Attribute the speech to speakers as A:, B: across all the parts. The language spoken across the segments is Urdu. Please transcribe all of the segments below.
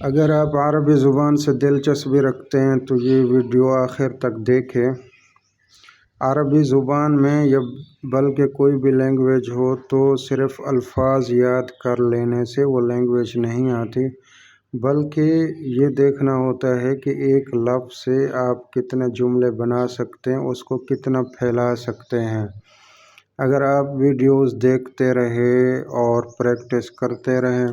A: اگر آپ عربی زبان سے دلچسپی رکھتے ہیں تو یہ ویڈیو آخر تک دیکھیں۔ عربی زبان میں یا بلکہ کوئی بھی لینگویج ہو تو صرف الفاظ یاد کر لینے سے وہ لینگویج نہیں آتی، بلکہ یہ دیکھنا ہوتا ہے کہ ایک لفظ سے آپ کتنے جملے بنا سکتے ہیں، اس کو کتنا پھیلا سکتے ہیں۔ اگر آپ ویڈیوز دیکھتے رہے اور پریکٹس کرتے رہیں،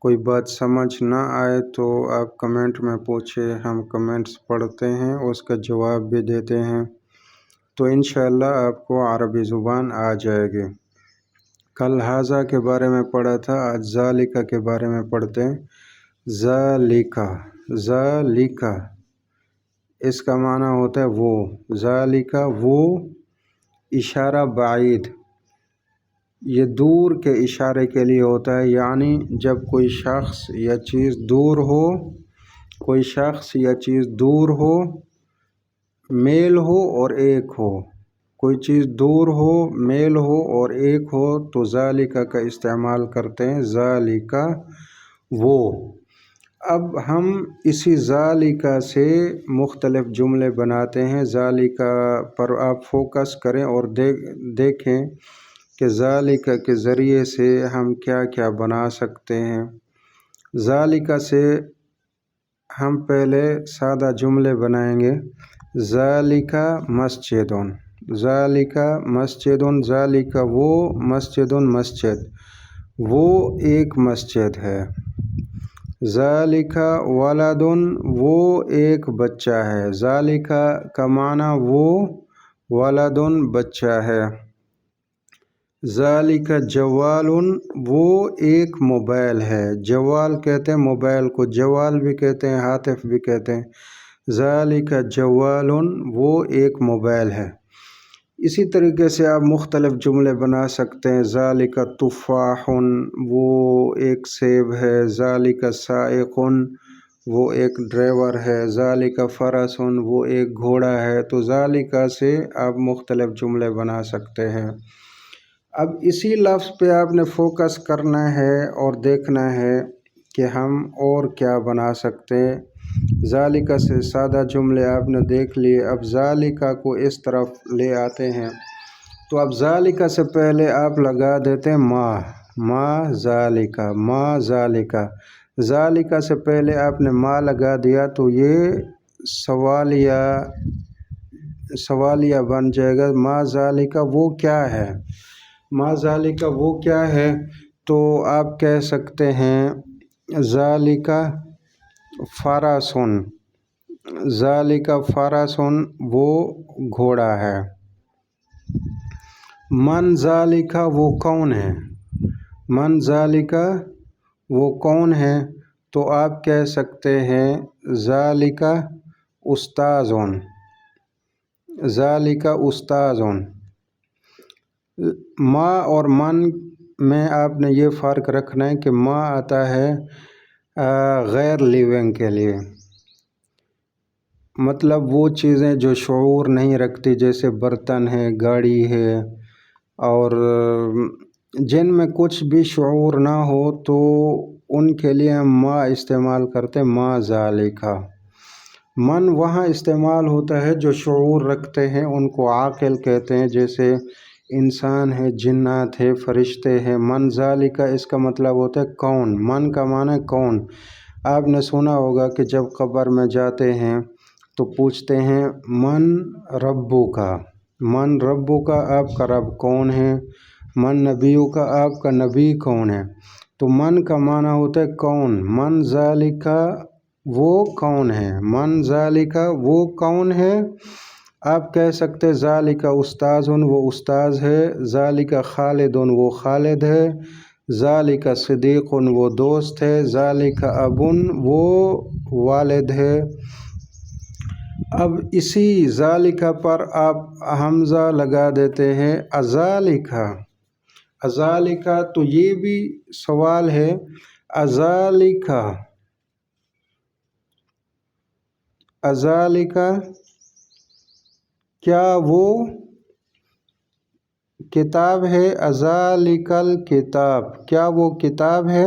A: کوئی بات سمجھ نہ آئے تو آپ کمنٹ میں پوچھیں، ہم کمنٹس پڑھتے ہیں، اس کا جواب بھی دیتے ہیں، تو انشاءاللہ آپ کو عربی زبان آ جائے گی۔ کل ھذا کے بارے میں پڑھا تھا، آج ذالک کے بارے میں پڑھتے ہیں۔ ذالک، ذالک اس کا معنی ہوتا ہے وہ، ذالک وہ، اشارہ بعید، یہ دور کے اشارے کے لیے ہوتا ہے، یعنی جب کوئی شخص یا چیز دور ہو، کوئی شخص یا چیز دور ہو، میل ہو اور ایک ہو، کوئی چیز دور ہو، میل ہو اور ایک ہو تو ذالک کا استعمال کرتے ہیں، ذالک وہ۔ اب ہم اسی ذالک سے مختلف جملے بناتے ہیں۔ ذالک پر آپ فوکس کریں اور دیکھیں کہ ذالک کے ذریعے سے ہم کیا کیا بنا سکتے ہیں۔ ذالک سے ہم پہلے سادہ جملے بنائیں گے۔ ذالک مسجد، ذالک مسجد، ذالک وہ، مسجد مسجد، وہ ایک مسجد ہے۔ ذالک ولد، وہ ایک بچہ ہے۔ ذالک کا معنی وہ، ولد بچہ ہے۔ ذالک جوال، وہ ایک موبائل ہے۔ جوال کہتے ہیں موبائل کو، جوال بھی کہتے ہیں، ہاتف بھی کہتے ہیں۔ ذالک جوال، وہ ایک موبائل ہے۔ اسی طریقے سے آپ مختلف جملے بنا سکتے ہیں۔ ذالک تفاح، وہ ایک سیب ہے۔ ذالک سائق، وہ ایک ڈرائیور ہے۔ ذالک فرس، وہ ایک گھوڑا ہے۔ تو ذالک سے آپ مختلف جملے بنا سکتے ہیں۔ اب اسی لفظ پہ آپ نے فوکس کرنا ہے اور دیکھنا ہے کہ ہم اور کیا بنا سکتے ہیں۔ ذالک سے سادہ جملے آپ نے دیکھ لیے، اب ذالک کو اس طرف لے آتے ہیں۔ تو اب ذالک سے پہلے آپ لگا دیتے ہیں ما، ما ذالک، ما ذالک۔ ذالک سے پہلے آپ نے ما لگا دیا تو یہ سوالیہ بن جائے گا۔ ما ذالک وہ کیا ہے، ما ذالک وہ کیا ہے، تو آپ کہہ سکتے ہیں ذالک فرسن، ذالک فرسن وہ گھوڑا ہے۔ من ذالک وہ کون ہے، من ذالک وہ کون ہے، تو آپ کہہ سکتے ہیں ذالک استاذ، ذالک استاذ۔ ما اور من میں آپ نے یہ فرق رکھنا ہے کہ ما آتا ہے غیر لیونگ کے لیے، مطلب وہ چیزیں جو شعور نہیں رکھتی، جیسے برتن ہے، گاڑی ہے، اور جن میں کچھ بھی شعور نہ ہو تو ان کے لیے ہم ما استعمال کرتے ہیں، ما ذالک۔ من وہاں استعمال ہوتا ہے جو شعور رکھتے ہیں، ان کو عاقل کہتے ہیں، جیسے انسان ہے، جنات ہے، فرشتے ہیں۔ من ذالک اس کا مطلب ہوتا ہے کون، من کا معنی کون۔ آپ نے سنا ہوگا کہ جب قبر میں جاتے ہیں تو پوچھتے ہیں من ربو کا، من ربو کا آپ کا رب کون ہے، من نبیو کا آپ کا نبی کون ہے۔ تو من کا معنی ہوتا ہے کون، من ذالک وہ کون ہے، من ذالک وہ کون ہے۔ آپ کہہ سکتے ذالک استاذ، وہ استاذ ہے۔ ذالک خالد، وہ خالد ہے۔ ذالک صدیق، وہ دوست ہے۔ ذالک اب، وہ والد ہے۔ اب اسی ذالک پر آپ حمزہ لگا دیتے ہیں اذالک، اذالک، تو یہ بھی سوال ہے، اذالک، اذالک کیا وہ کتاب ہے، اذالک الکتاب کیا وہ کتاب ہے۔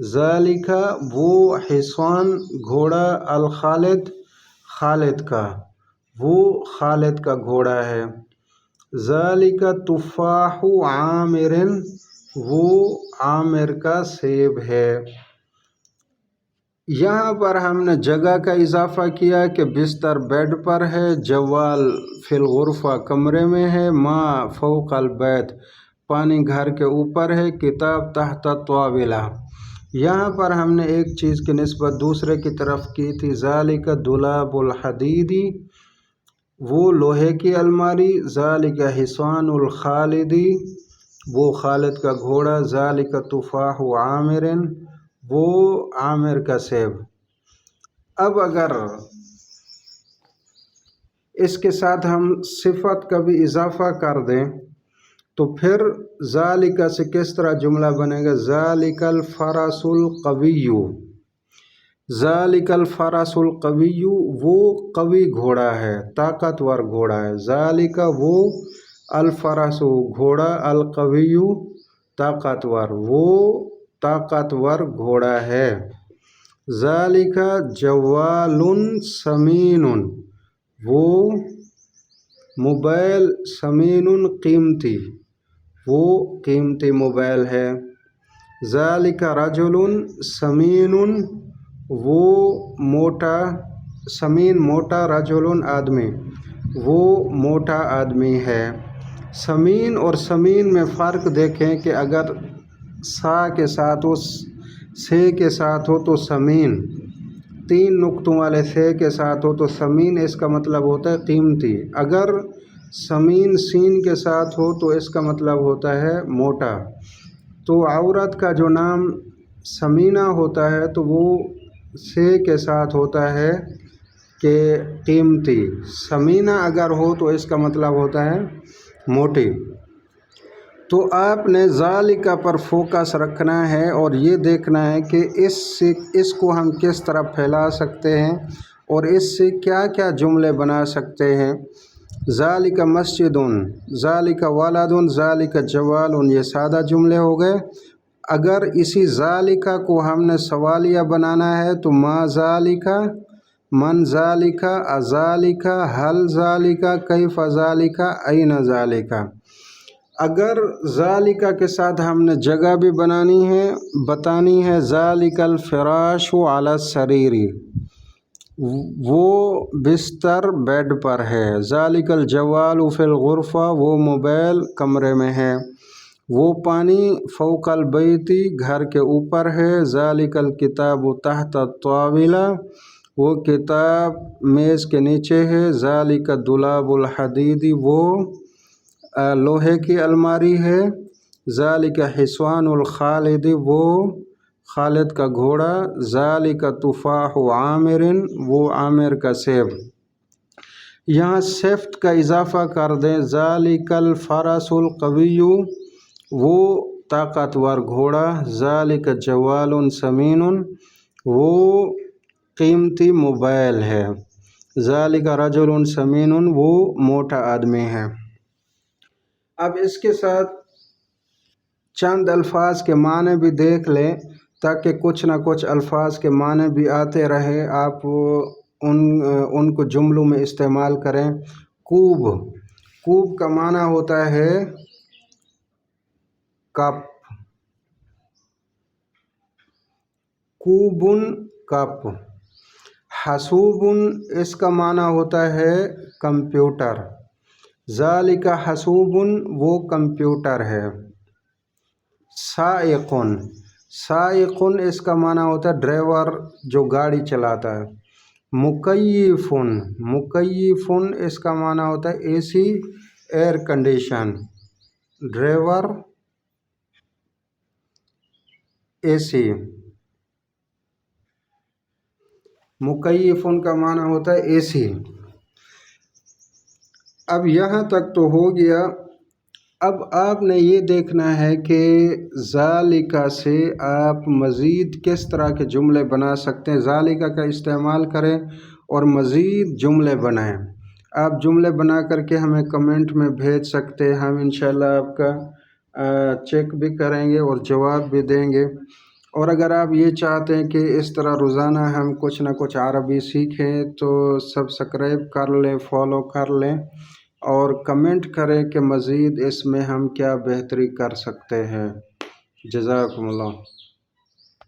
A: ذالکا وہ حصان گھوڑا الخالد خالد کا، وہ خالد کا گھوڑا ہے۔ ذالکا تفاح عامر وہ عامر کا سیب ہے۔ یہاں پر ہم نے جگہ کا اضافہ کیا کہ بستر بیڈ پر ہے، جوال فی الغرفہ کمرے میں ہے، ماء فوق البیت پانی گھر کے اوپر ہے، کتاب تحت الطاولہ۔ یہاں پر ہم نے ایک چیز کی نسبت دوسرے کی طرف کی تھی، ذالک دولاب الحدیدی وہ لوہے کی الماری، ذالک حصان الخالدی وہ خالد کا گھوڑا، ذالک تفاح عامر وہ عامر کا سیب۔ اب اگر اس کے ساتھ ہم صفت کا بھی اضافہ کر دیں تو پھر ذالک سے کس طرح جملہ بنے گا؟ ذالک الفرس القوی، ذالک الفرس القوی وہ قوی گھوڑا ہے، طاقتور گھوڑا ہے۔ ذالک وہ الفرس گھوڑا، القوی طاقتور، وہ طاقتور گھوڑا ہے۔ ذالک جوال ثمین وہ موبائل، ثمین قیمتی، وہ قیمتی موبائل ہے۔ ذالک رجل ثمین وہ موٹا، ثمین موٹا، رجل آدمی وہ موٹا آدمی ہے۔ ثمین اور سمین میں فرق دیکھیں کہ اگر سا کے ساتھ ہو، سے کے ساتھ ہو تو سمین، تین نقطوں والے سے کے ساتھ ہو تو سمین، اس کا مطلب ہوتا ہے قیمتی۔ اگر سمین سین کے ساتھ ہو تو اس کا مطلب ہوتا ہے موٹا۔ تو عورت کا جو نام سمینہ ہوتا ہے تو وہ سے کے ساتھ ہوتا ہے کہ قیمتی، سمینہ اگر ہو تو اس کا مطلب ہوتا ہے موٹی۔ تو آپ نے ذالکہ پر فوکس رکھنا ہے اور یہ دیکھنا ہے کہ اس کو ہم کس طرح پھیلا سکتے ہیں اور اس سے کیا کیا جملے بنا سکتے ہیں۔ ذالک مسجد، ذالک ولد، ذالک جوال، یہ سادہ جملے ہو گئے۔ اگر اسی ذالکہ کو ہم نے سوالیہ بنانا ہے تو ما ذالکہ، من ذالکہ، اذالکہ، حل ذالکہ، کیف ذالکہ، این ذالکہ۔ اگر ذالکہ کے ساتھ ہم نے جگہ بھی بتانی ہے، ذالک الفراش علی السریر وہ بستر بیڈ پر ہے، ذالک الجوال فی الغرفہ وہ موبائل کمرے میں ہے، وہ پانی فوق البیت گھر کے اوپر ہے، ذالک الکتاب تحت الطاولہ وہ کتاب میز کے نیچے ہے، ذالک دولاب الحدید وہ لوہے کی الماری ہے، ذالک حصان الخالد وہ خالد کا گھوڑا، ذالک تفاح عامر وہ عامر کا سیب۔ یہاں صفت کا اضافہ کر دیں، ذالک الفرس القوی وہ طاقتور گھوڑا، ذالک جوال ثمین وہ قیمتی موبائل ہے، ذالک رجل ثمین وہ موٹا آدمی ہے۔ اب اس کے ساتھ چند الفاظ کے معنی بھی دیکھ لیں تاکہ کچھ نہ کچھ الفاظ کے معنی بھی آتے رہے، آپ ان کو جملوں میں استعمال کریں۔ کوب، کوب کا معنی ہوتا ہے کپ، کوبن کپ۔ حاسوبن اس کا معنی ہوتا ہے کمپیوٹر، ذالک حاسوبن وہ کمپیوٹر ہے۔ سائقن، سائقن اس کا معنی ہوتا ہے ڈرائیور جو گاڑی چلاتا ہے۔ مکیفن، مکیفن اس کا معنی ہوتا ہے اے سی، ایئر کنڈیشن، ڈرائیور اے سی۔ مکیفن کا معنی ہوتا ہے اے سی۔ اب یہاں تک تو ہو گیا۔ اب آپ نے یہ دیکھنا ہے کہ ذالکہ سے آپ مزید کس طرح کے جملے بنا سکتے ہیں، ذالکہ کا استعمال کریں اور مزید جملے بنائیں۔ آپ جملے بنا کر کے ہمیں کمنٹ میں بھیج سکتے ہیں، ہم انشاءاللہ آپ کا چیک بھی کریں گے اور جواب بھی دیں گے۔ اور اگر آپ یہ چاہتے ہیں کہ اس طرح روزانہ ہم کچھ نہ کچھ عربی سیکھیں تو سبسکرائب کر لیں، فالو کر لیں اور کمنٹ کریں کہ مزید اس میں ہم کیا بہتری کر سکتے ہیں۔ جزاکم اللہ۔